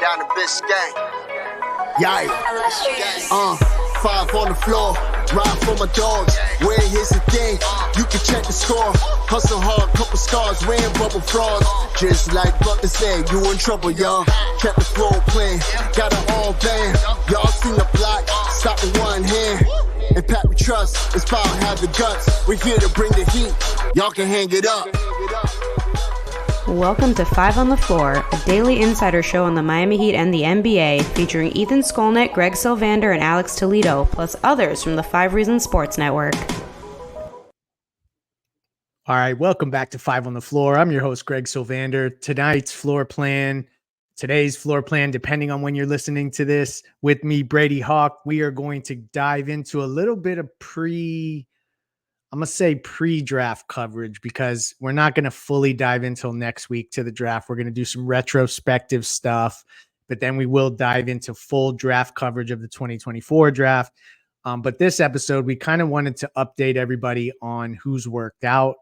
down to Biscayne. Yikes. 5 on the floor, ride for my dogs. Where here's the thing, you can check the score. Hustle hard, couple scars, wearing rubber frauds. Just like Butler said, you in trouble, y'all. Kept the flow playing, got it all band. Y'all seen the block, stop with one hand. And Pat we trust, it's power, have the guts. We're here to bring the heat, y'all can hang it up. Welcome to 5 on the Floor, a daily insider show on the Miami Heat and the NBA, featuring Ethan Skolnick, Greg Sylvander, and Alex Toledo, plus others from the 5 Reasons Sports Network. All right, welcome back to 5 on the Floor. I'm your host, Greg Sylvander. Today's floor plan, depending on when you're listening to this, with me, Brady Hawk, we are going to dive into a little bit of pre-draft coverage, because we're not going to fully dive until next week to the draft. We're going to do some retrospective stuff, but then we will dive into full draft coverage of the 2024 draft. But this episode, we kind of wanted to update everybody on who's worked out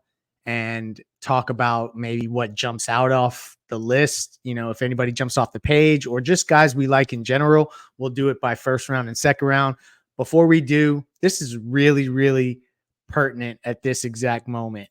and talk about maybe what jumps out off the list. You know, if anybody jumps off the page or just guys we like in general, we'll do it by first round and second round. Before we do, this is really, really pertinent at this exact moment.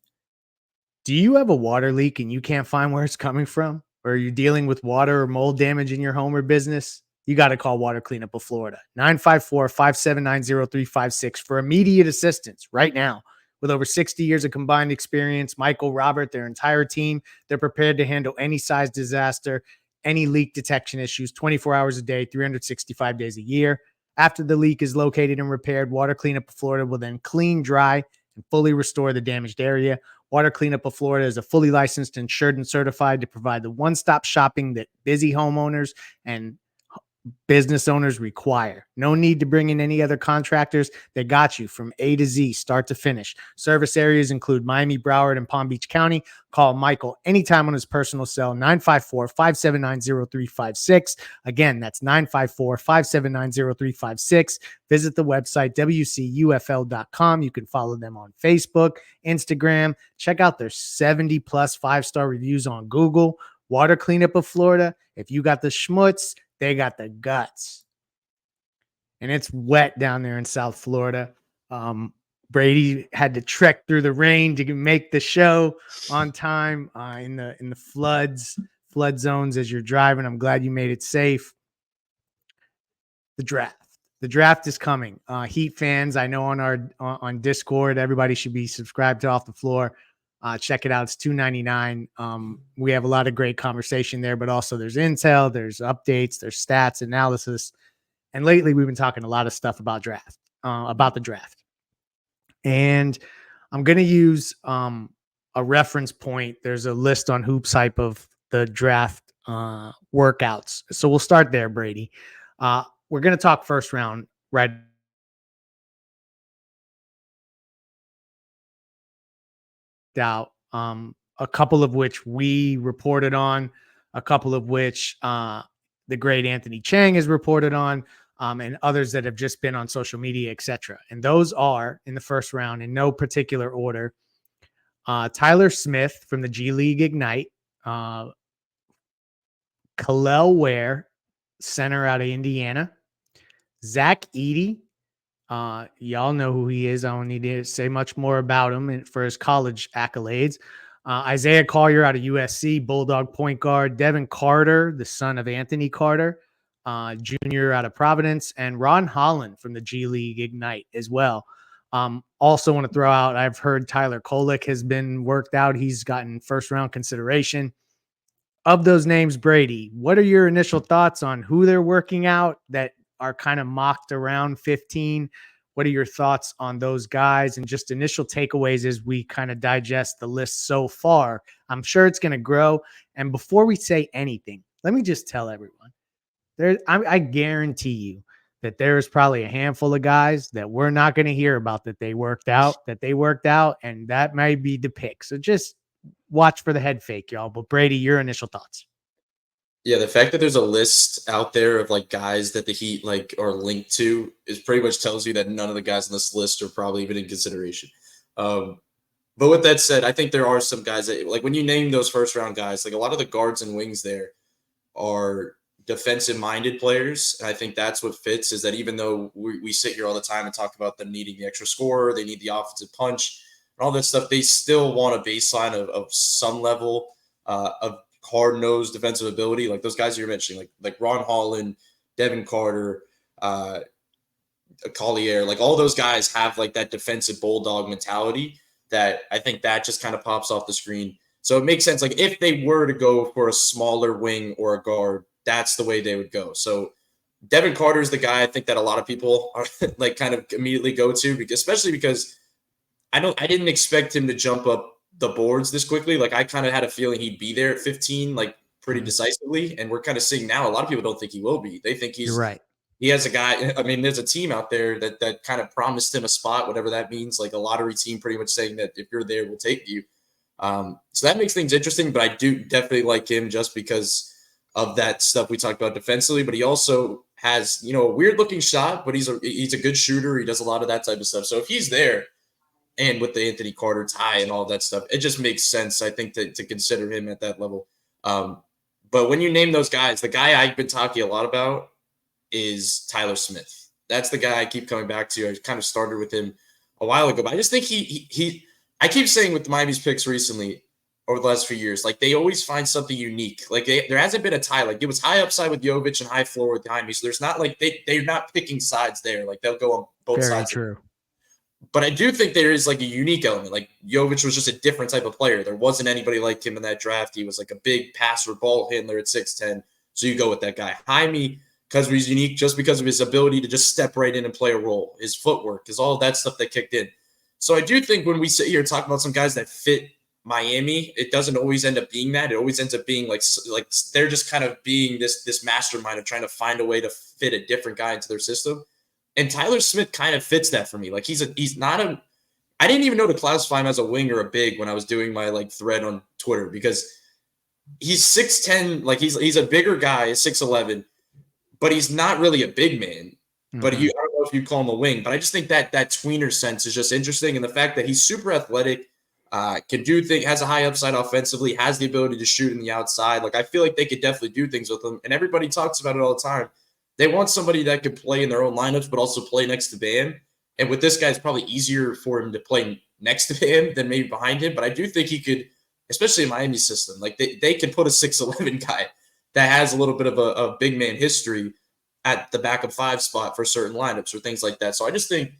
Do you have a water leak and you can't find where it's coming from? Or are you dealing with water or mold damage in your home or business? You got to call Water Cleanup of Florida, 954-579-0356 for immediate assistance right now. With over 60 years of combined experience, Michael, Robert, their entire team, they're prepared to handle any size disaster, any leak detection issues, 24 hours a day, 365 days a year. After the leak is located and repaired, Water Cleanup of Florida will then clean, dry, and fully restore the damaged area. Water Cleanup of Florida is a fully licensed, insured, and certified to provide the one-stop shopping that busy homeowners and business owners require. No need to bring in any other contractors. They got you from A to Z, start to finish. Service areas include Miami, Broward, and Palm Beach County. Call Michael anytime on his personal cell, 954-579-0356. Again, that's 954-579-0356. Visit the website, wcufl.com. You can follow them on Facebook, Instagram. Check out their 70-plus 5-star reviews on Google. Water Cleanup of Florida. If you got the schmutz, they got the guts. And it's wet down there in South Florida. Brady had to trek through the rain to make the show on time in the flood zones as you're driving. I'm glad you made it safe. The draft is coming. Heat fans, I know on Discord, everybody should be subscribed to Off the Floor. Check it out. It's $2.99. We have a lot of great conversation there, but also there's intel, there's updates, there's stats, analysis. And lately we've been talking a lot of stuff about the draft. And I'm going to use a reference point. There's a list on Hoops Hype of the draft workouts. So we'll start there, Brady. We're going to talk first round right out, a couple of which we reported on, a couple of which the great Anthony Chang has reported on, and others that have just been on social media, etc. And those are, in the first round, in no particular order, Tyler Smith from the G League Ignite, Kalel Ware, center out of Indiana, Zach Edey. Y'all know who he is. I don't need to say much more about him for his college accolades. Isaiah Collier out of USC, Bulldog point guard. Devin Carter, the son of Anthony Carter, junior out of Providence. And Ron Holland from the G League Ignite as well. Also want to throw out, I've heard Tyler Kolek has been worked out. He's gotten first round consideration. Of those names, Brady, what are your initial thoughts on who they're working out that are kind of mocked around 15? What are your thoughts on those guys and just initial takeaways as we kind of digest the list so far? I'm sure it's going to grow. And before we say anything, let me just tell everyone, I guarantee you that there is probably a handful of guys that we're not going to hear about that they worked out, and that might be the pick. So just watch for the head fake, y'all. But Brady, your initial thoughts. Yeah, the fact that there's a list out there of like guys that the Heat like are linked to is pretty much tells you that none of the guys on this list are probably even in consideration. But with that said, I think there are some guys that, like, when you name those first round guys, like a lot of the guards and wings there are defensive-minded players. And I think that's what fits, is that even though we sit here all the time and talk about them needing the extra scorer, they need the offensive punch, and all that stuff, they still want a baseline of some level of hard-nosed defensive ability. Like those guys you're mentioning, like Ron Holland, Devin Carter, Collier, like all those guys have like that defensive bulldog mentality that I think that just kind of pops off the screen. So it makes sense. Like if they were to go for a smaller wing or a guard, that's the way they would go. So Devin Carter is the guy I think that a lot of people are like kind of immediately go to, because especially because I didn't expect him to jump up the boards this quickly. Like I kind of had a feeling he'd be there at 15, like pretty decisively. And we're kind of seeing now a lot of people don't think he will be. They think You're right. he has a guy. I mean, there's a team out there that kind of promised him a spot, whatever that means, like a lottery team pretty much saying that if you're there, we'll take you. So that makes things interesting, but I do definitely like him just because of that stuff we talked about defensively, but he also has, a weird looking shot, but he's a good shooter. He does a lot of that type of stuff. So if he's there, and with the Anthony Carter tie and all that stuff, it just makes sense, I think, to consider him at that level. But when you name those guys, the guy I've been talking a lot about is Tyler Smith. That's the guy I keep coming back to. I kind of started with him a while ago, but I just think I keep saying with Miami's picks recently over the last few years, like they always find something unique. Like there hasn't been a tie. Like it was high upside with Jovic and high floor with Jaime. So there's not like they're not picking sides there. Like they'll go on both sides. Very true. But I do think there is like a unique element. Like Jovic was just a different type of player. There wasn't anybody like him in that draft. He was like a big passer, ball handler at 6'10". So you go with that guy. Jaime, because he's unique, just because of his ability to just step right in and play a role, his footwork, is all that stuff that kicked in. So I do think when we sit here and talk about some guys that fit Miami, it doesn't always end up being that. It always ends up being like they're just kind of being this mastermind of trying to find a way to fit a different guy into their system. And Tyler Smith kind of fits that for me. Like he's not I didn't even know to classify him as a wing or a big when I was doing my like thread on Twitter, because he's 6'10", like he's a bigger guy, 6'11", but he's not really a big man. Mm-hmm. But I don't know if you call him a wing, but I just think that tweener sense is just interesting. And the fact that he's super athletic, can do things, has a high upside offensively, has the ability to shoot in the outside. Like I feel like they could definitely do things with him. And everybody talks about it all the time. They want somebody that could play in their own lineups, but also play next to Bam. And with this guy, it's probably easier for him to play next to Bam than maybe behind him. But I do think he could, especially in Miami's system, like they can put a 6'11" guy that has a little bit of a big man history at the backup 5 spot for certain lineups or things like that. So I just think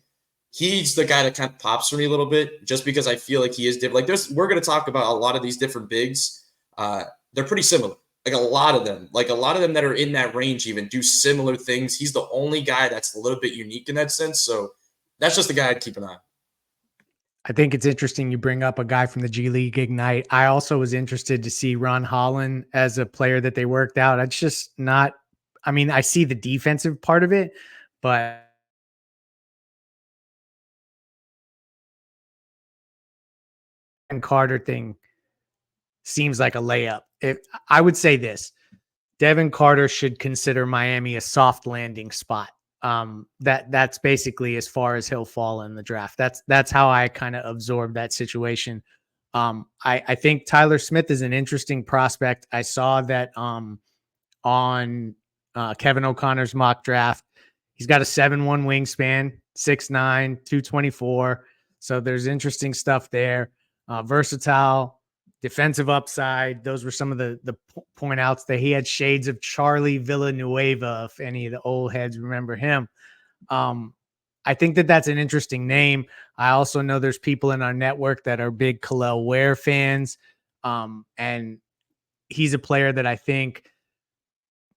he's the guy that kind of pops for me a little bit, just because I feel like he is different. Like we're going to talk about a lot of these different bigs. They're pretty similar. Like a lot of them that are in that range even do similar things. He's the only guy that's a little bit unique in that sense. So that's just the guy I'd keep an eye on. I think it's interesting you bring up a guy from the G League Ignite. I also was interested to see Ron Holland as a player that they worked out. It's just not, I mean, I see the defensive part of it, but and Carter thing seems like a layup. If I would say this, Devin Carter should consider Miami a soft landing spot. That's basically as far as he'll fall in the draft. That's how I kind of absorb that situation. I think Tyler Smith is an interesting prospect. I saw that on Kevin O'Connor's mock draft. He's got a 7'1" wingspan, 6'9", 224. So there's interesting stuff there. Versatile, defensive upside. Those were some of the point outs that he had shades of Charlie Villanueva, if any of the old heads remember him. I think that's an interesting name. I also know there's people in our network that are big Khalil Ware fans. And he's a player that I think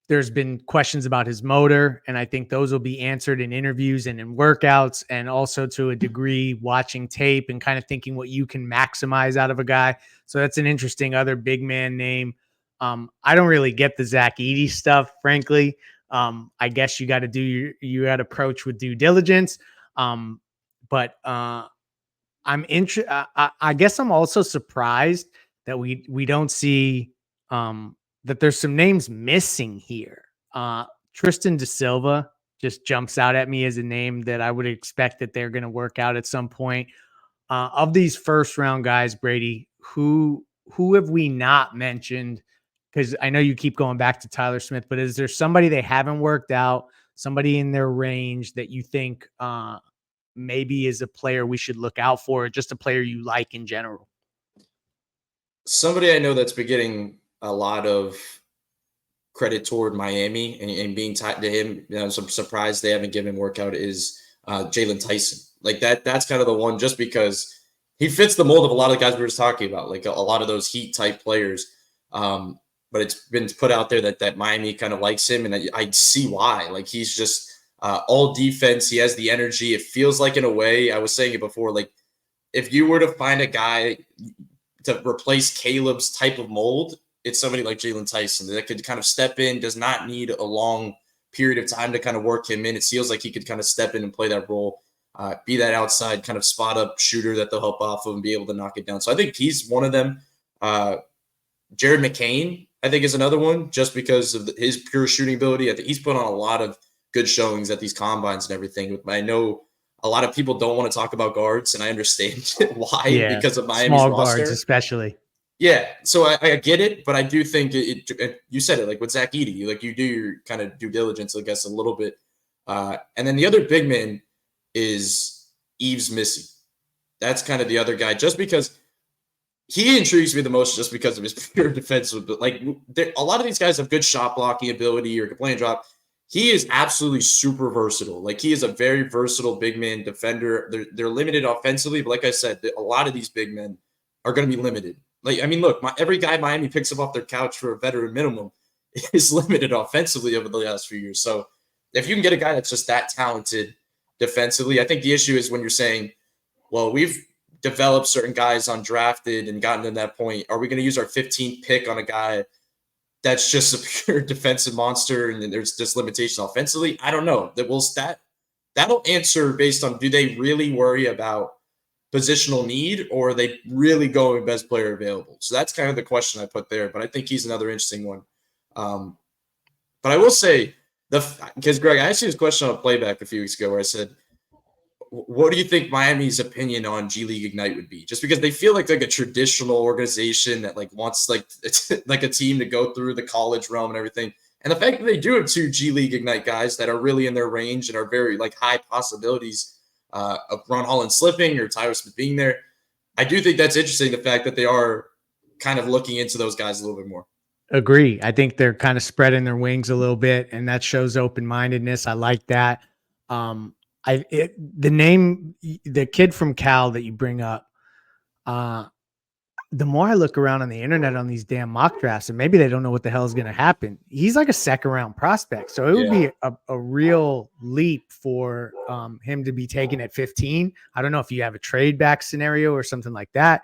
there's been questions about his motor, and I think those will be answered in interviews and in workouts, and also to a degree watching tape and kind of thinking what you can maximize out of a guy. So that's an interesting other big man name. I don't really get the Zach Edey stuff, frankly. I guess you got to do you got to approach with due diligence. But I'm interested. I guess I'm also surprised that we don't see that there's some names missing here. Tristan Da Silva just jumps out at me as a name that I would expect that they're going to work out at some point. Of these first round guys, Brady, who have we not mentioned because I know you keep going back to Tyler Smith, but is there somebody they haven't worked out, somebody in their range that you think maybe is a player we should look out for, or just a player you like in general? Somebody I know that's been getting a lot of credit toward Miami and being tied to him. I'm surprised they haven't given him workout is Jalen Tyson. Like that's kind of the one, just because he fits the mold of a lot of the guys we were just talking about, like a lot of those Heat type players. But it's been put out there that Miami kind of likes him, and I see why. Like he's just all defense. He has the energy. It feels like, in a way, I was saying it before, like if you were to find a guy to replace Caleb's type of mold, it's somebody like Jalen Tyson that could kind of step in, does not need a long period of time to kind of work him in. It feels like he could kind of step in and play that role, be that outside kind of spot up shooter that they'll help off of and be able to knock it down. So I think he's one of them. Jared McCain, I think, is another one, just because of his pure shooting ability. I think he's put on a lot of good showings at these combines and everything. I know a lot of people don't want to talk about guards, and I understand why, because of Miami's small roster. Guards especially. Yeah, so I get it, but I do think you said it, like with Zach Edey, like you do your kind of due diligence, I guess, a little bit. And then the other big man is Yves Missy. That's kind of the other guy, just because he intrigues me the most, just because of his pure defensive. Like a lot of these guys have good shot blocking ability or can play and drop. He is absolutely super versatile. Like he is a very versatile big man defender. They're limited offensively, but like I said, a lot of these big men are going to be limited. Like, I mean, look, every guy Miami picks up off their couch for a veteran minimum is limited offensively over the last few years. So if you can get a guy that's just that talented defensively, I think the issue is when you're saying, well, we've developed certain guys undrafted and gotten to that point. Are we going to use our 15th pick on a guy that's just a pure defensive monster and there's just limitation offensively? I don't know. That'll answer based on, do they really worry about positional need, or are they really going best player available? So that's kind of the question I put there, but I think he's another interesting one. But I will say, because Greg, I asked you this question on playback a few weeks ago where I said, what do you think Miami's opinion on G League Ignite would be? Just because they feel like a traditional organization that like wants like a team to go through the college realm and everything. And the fact that they do have 2 G League Ignite guys that are really in their range and are very like high possibilities of Ron Holland slipping or Tyler Smith being there, I do think that's interesting, the fact that they are kind of looking into those guys a little bit more. Agree. I think they're kind of spreading their wings a little bit, and that shows open-mindedness. I like that. The kid from Cal that you bring up, the more I look around on the internet on these damn mock drafts, and maybe they don't know what the hell is going to happen, he's like a second round prospect. So it would be a real leap for him to be taken at 15. I don't know if you have a trade back scenario or something like that.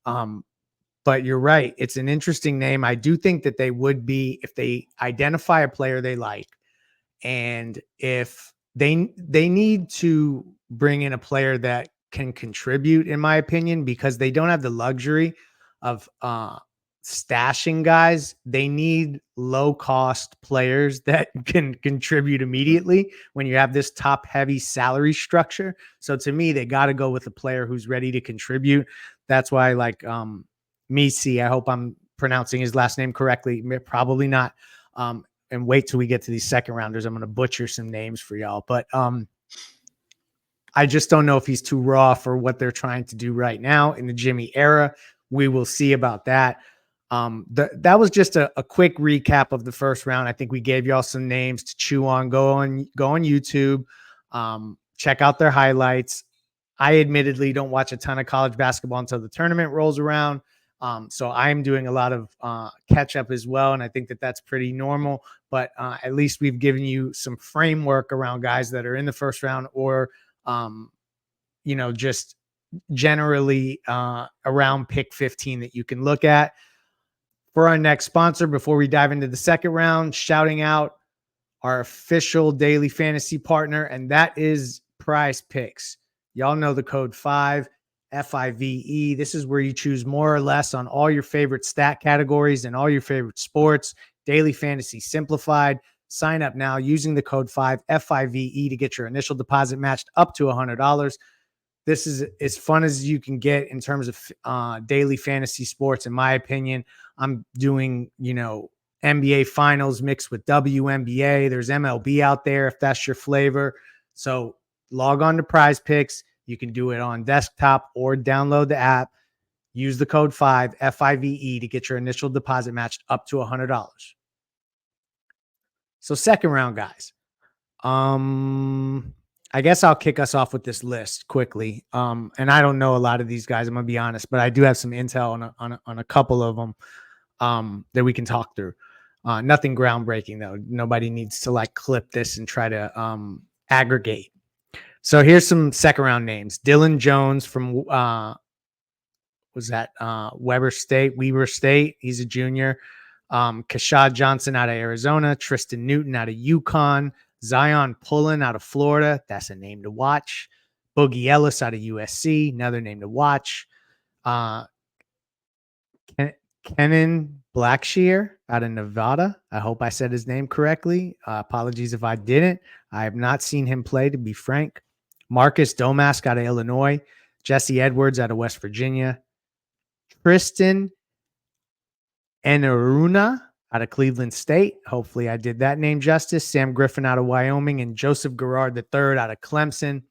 But you're right. It's an interesting name. I do think that they would be, if they identify a player they like, and if they need to bring in a player that can contribute, in my opinion, because they don't have the luxury of stashing guys. They need low cost players that can contribute immediately when you have this top heavy salary structure. So to me, they got to go with a player who's ready to contribute. That's why, like, Misi, I hope I'm pronouncing his last name correctly. Probably not. And wait till we get to these second rounders. I'm going to butcher some names for y'all, but I just don't know if he's too raw for what they're trying to do right now in the Jimmy era. We will see about that. That was just a quick recap of the first round. I think we gave y'all some names to chew on. Go on YouTube. Check out their highlights. I admittedly don't watch a ton of college basketball until the tournament rolls around. So I'm doing a lot of catch up as well. And I think that that's pretty normal, but at least we've given you some framework around guys that are in the first round, or, just generally around pick 15 that you can look at. For our next sponsor, before we dive into the second round, shouting out our official daily fantasy partner, and that is Prize Picks. Y'all know the code 5. FIVE. This is where you choose more or less on all your favorite stat categories and all your favorite sports. Daily fantasy simplified. Sign up now using the code 5 FIVE to get your initial deposit matched up to $100. This is as fun as you can get in terms of daily fantasy sports. In my opinion, I'm doing, NBA finals mixed with WNBA. There's MLB out there if that's your flavor. So log on to Prize Picks. You can do it on desktop or download the app. Use the code 5 FIVE to get your initial deposit matched up to $100. So second round guys. I guess I'll kick us off with this list quickly. And I don't know a lot of these guys, I'm gonna be honest, but I do have some intel on a couple of them that we can talk through. Nothing groundbreaking though. Nobody needs to like clip this and try to aggregate. So here's some second round names. Dylan Jones from Weber State. He's a junior. Kashad Johnson out of Arizona. Tristan Newton out of UConn. Zion Pullen out of Florida. That's a name to watch. Boogie Ellis out of USC. Another name to watch. Kenan Blackshear out of Nevada. I hope I said his name correctly. Apologies if I didn't. I have not seen him play, to be frank. Marcus Domask out of Illinois. Jesse Edwards out of West Virginia. Tristan Enaruna out of Cleveland State. Hopefully I did that name justice. Sam Griffin out of Wyoming and Joseph Garrard III out of Clemson.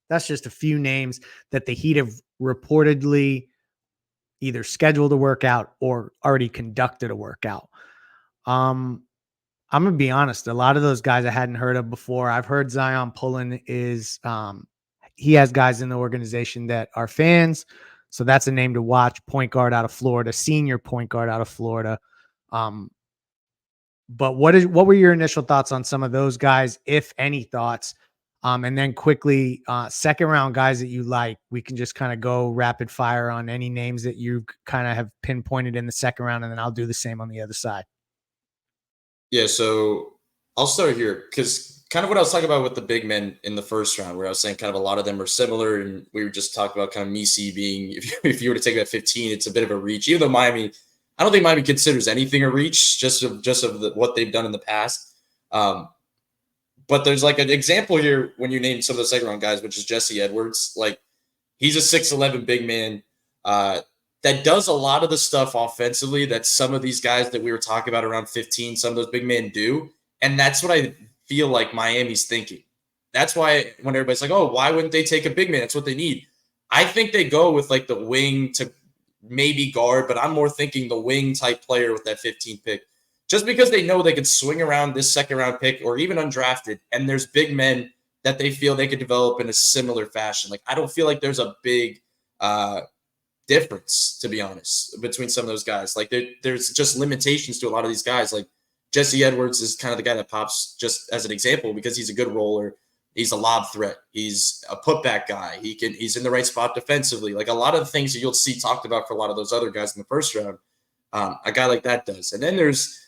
That's just a few names that the Heat have reportedly either scheduled a workout or already conducted a workout. I'm going to be honest. A lot of those guys I hadn't heard of before. I've heard Zion Pullen is he has guys in the organization that are fans. So that's a name to watch. Point guard out of Florida, senior point guard out of Florida. But what were your initial thoughts on some of those guys, if any thoughts? And then quickly, second round guys that you like. We can just kind of go rapid fire on any names that you kind of have pinpointed in the second round, and then I'll do the same on the other side. Yeah, so I'll start here because kind of what I was talking about with the big men in the first round, where I was saying kind of a lot of them are similar, and we were just talking about kind of Misi being, if you were to take that 15, it's a bit of a reach. Even though Miami, I don't think Miami considers anything a reach, just of what they've done in the past. But there's like an example here when you name some of the second round guys, which is Jesse Edwards. Like he's a 6'11" big man that does a lot of the stuff offensively that some of these guys that we were talking about around 15, some of those big men do. And that's what I feel like Miami's thinking. That's why when everybody's like, oh, why wouldn't they take a big man? That's what they need. I think they go with like the wing to maybe guard, but I'm more thinking the wing type player with that 15 pick. Just because they know they could swing around this second round pick or even undrafted, and there's big men that they feel they could develop in a similar fashion. Like I don't feel like there's a big difference, to be honest, between some of those guys. Like there's just limitations to a lot of these guys. Like Jesse Edwards is kind of the guy that pops just as an example because he's a good roller. He's a lob threat. He's a putback guy. He's in the right spot defensively. Like a lot of the things that you'll see talked about for a lot of those other guys in the first round, a guy like that does. And then there's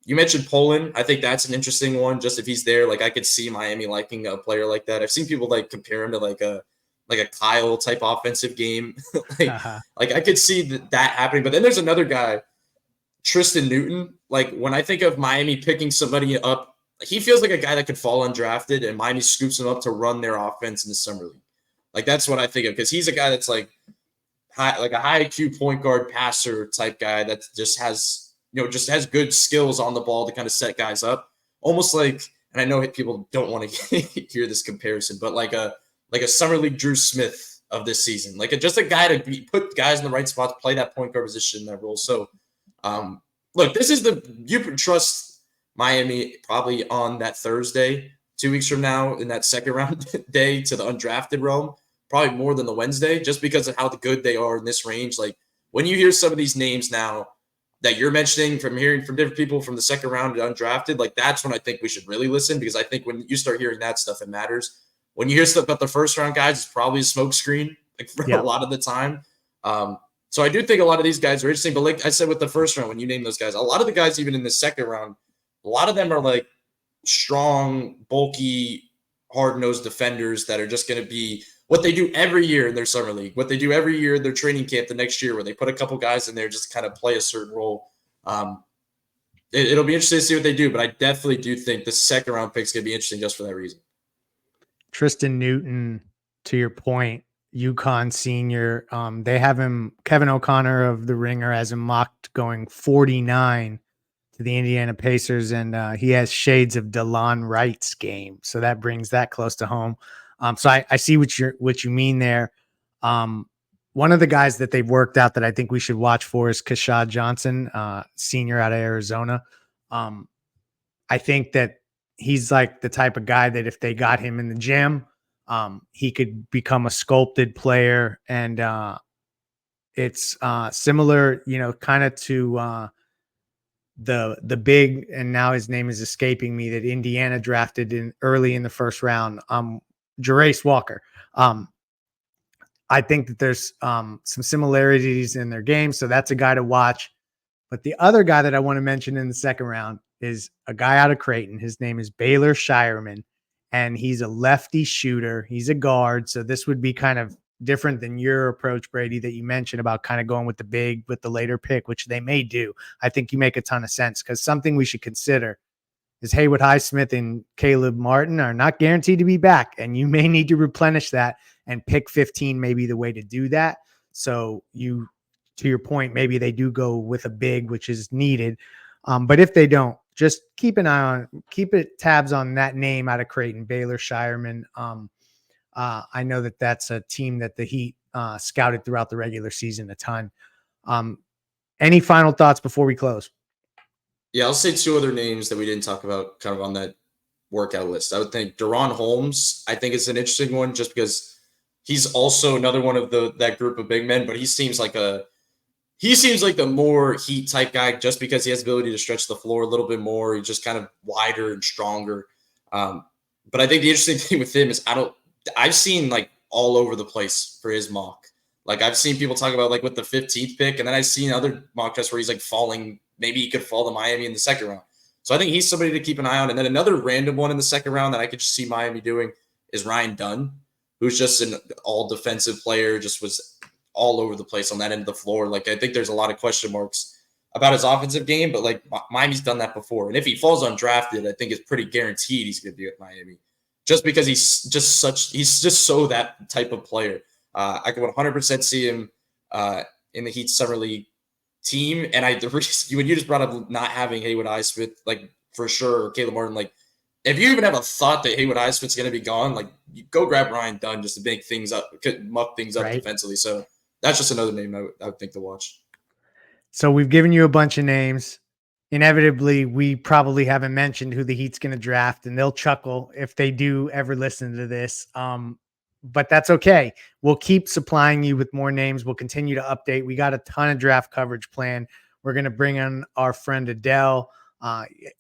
you mentioned Poland. I think that's an interesting one. Just if he's there, like I could see Miami liking a player like that. I've seen people like compare him to like a Kyle type offensive game. like I could see that happening. But then there's another guy, Tristan Newton. Like when I think of Miami picking somebody up, he feels like a guy that could fall undrafted and Miami scoops him up to run their offense in the summer league. Like that's what I think of because he's a guy that's like a high IQ point guard passer type guy that just has good skills on the ball to kind of set guys up. Almost like, and I know people don't want to hear this comparison, but like a summer league Drew Smith of this season, like just a guy to put guys in the right spots, play that point guard position in that role. So, look, you can trust Miami probably on that Thursday, 2 weeks from now in that second round day to the undrafted realm, probably more than the Wednesday, just because of how good they are in this range. Like when you hear some of these names now that you're mentioning from hearing from different people from the second round to undrafted, like that's when I think we should really listen, because I think when you start hearing that stuff, it matters. When you hear stuff about the first round guys, it's probably a smokescreen a lot of the time. So I do think a lot of these guys are interesting, but like I said, with the first round, when you name those guys, a lot of the guys, even in the second round, a lot of them are like strong, bulky, hard-nosed defenders that are just going to be what they do every year in their summer league, what they do every year in their training camp the next year, where they put a couple guys in there just to kind of play a certain role. It'll be interesting to see what they do, but I definitely do think the second round pick is going to be interesting just for that reason. Tristan Newton, to your point, UConn senior, they have him, Kevin O'Connor of The Ringer, has him mocked going 49 to the Indiana Pacers, and he has shades of DeLon Wright's game, so that brings that close to home. So I see what you mean there. One of the guys that they've worked out that I think we should watch for is Kashad Johnson, senior out of Arizona. I think that he's like the type of guy that if they got him in the gym, he could become a sculpted player, and it's similar, kind of to the big, and now his name is escaping me, that Indiana drafted in early in the first round, Jarace Walker. I think that there's some similarities in their game, so that's a guy to watch. But the other guy that I want to mention in the second round is a guy out of Creighton. His name is Baylor Shireman, and he's a lefty shooter. He's a guard, so this would be kind of different than your approach, Brady, that you mentioned about kind of going with the big with the later pick, which they may do. I think you make a ton of sense, because something we should consider is Haywood Highsmith and Caleb Martin are not guaranteed to be back, and you may need to replenish that, and pick 15 may be the way to do that. So to your point, maybe they do go with a big, which is needed. But if they don't, just keep tabs on that name out of Creighton, Baylor Shireman. I know that that's a team that the Heat scouted throughout the regular season a ton. Any final thoughts before we close? Yeah, I'll say two other names that we didn't talk about kind of on that workout list. I would think Deron Holmes, I think, is an interesting one just because he's also another one of that group of big men, but he seems like the more Heat type guy just because he has the ability to stretch the floor a little bit more. He's just kind of wider and stronger. But I think the interesting thing with him is I've seen like all over the place for his mock. Like I've seen people talk about like with the 15th pick, and then I've seen other mock tests where he's like falling. Maybe he could fall to Miami in the second round. So I think he's somebody to keep an eye on. And then another random one in the second round that I could just see Miami doing is Ryan Dunn, who's just an all defensive player, just was all over the place on that end of the floor. Like I think there's a lot of question marks about his offensive game, but like Miami's done that before. And if he falls undrafted, I think it's pretty guaranteed he's going to be with Miami, just because he's just so that type of player. I could 100% see him in the Heat Summer League team. And when you just brought up not having Haywood Highsmith, like for sure, or Caleb Martin, like if you even have a thought that Haywood Highsmith's going to be gone, like you go grab Ryan Dunn just to make things up, muck things up defensively. So that's just another name I would think to watch. So we've given you a bunch of names. Inevitably, we probably haven't mentioned who the Heat's going to draft, and they'll chuckle if they do ever listen to this. But that's okay. We'll keep supplying you with more names. We'll continue to update. We got a ton of draft coverage planned. We're going to bring on our friend Adele.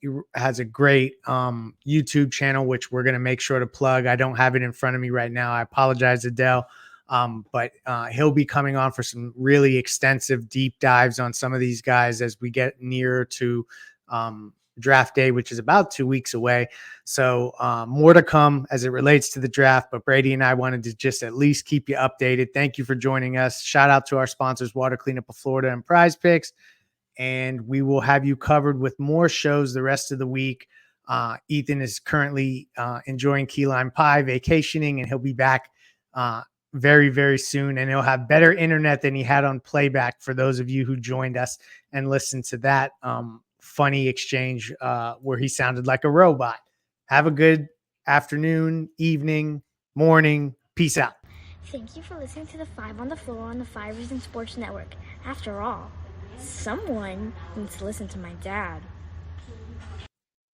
He has a great YouTube channel, which we're going to make sure to plug. I don't have it in front of me right now. I apologize, Adele. But he'll be coming on for some really extensive deep dives on some of these guys as we get nearer to draft day, which is about 2 weeks away. So more to come as it relates to the draft, but Brady and I wanted to just at least keep you updated. Thank you for joining us. Shout out to our sponsors, Water Cleanup of Florida and Prize Picks. And we will have you covered with more shows the rest of the week. Ethan is currently enjoying key lime pie, vacationing, and he'll be back very, very soon. And he'll have better internet than he had on playback for those of you who joined us and listened to that funny exchange where he sounded like a robot. Have a good afternoon, evening, morning. Peace out. Thank you for listening to the Five on the Floor on the 5 Reasons Sports Network. After all, someone needs to listen to my dad.